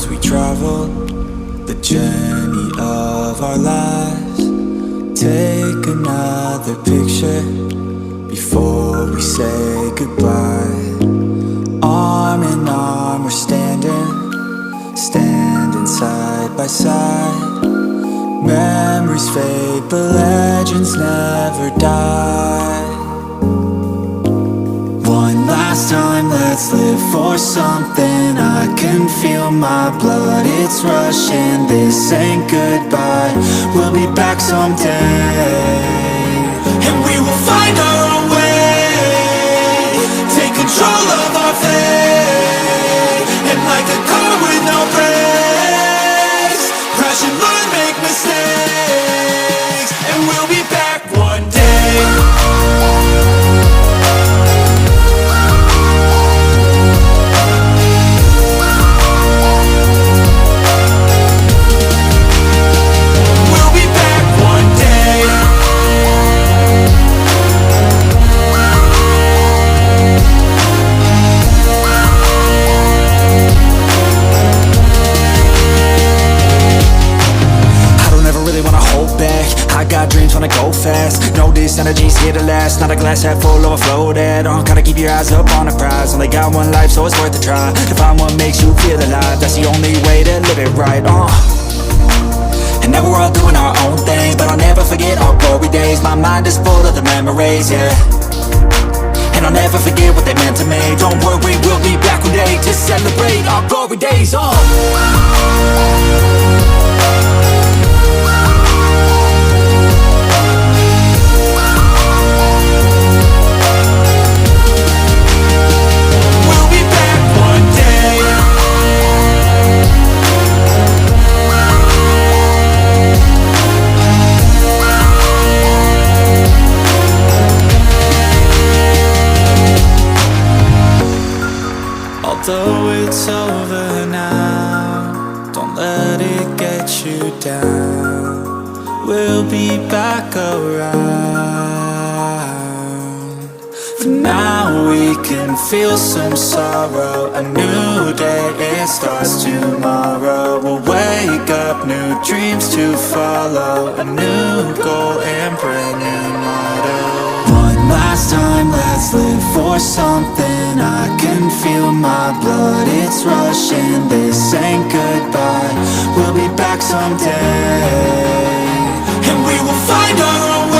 roads we traveled, the journey of our lives. Take another picture before we say goodbye. Arm in arm we're standing side by side. Memories fade but legends never die. One last time, let's live for something. I can feel my blood, it's rushing. This ain't goodbye, we'll be back someday. And we will find our own way, take control of our fate. And like a car with no brakes, crash and learn, make mistakes. And we'll be back one day. I got dreams, wanna go fast. Know this energy's here to last. Not a glass half full, overflow that. Gotta keep your eyes up on the prize. Only got one life, so it's worth a try. To find what makes you feel alive, that's the only way to live it right. And now we're all doing our own thing, but I'll never forget our glory days. My mind is full of the memories, yeah. And I'll never forget what they meant to me. Don't worry, we'll be back one day to celebrate our glory days, Although it's over now, don't let it get you down. We'll be back around. For now we can feel some sorrow. A new day, it starts tomorrow. We'll wake up, new dreams to follow. A new goal and brand new motto. Last time, let's live for something. I can feel my blood, it's rushing. This ain't goodbye, we'll be back someday. And we will find our own way.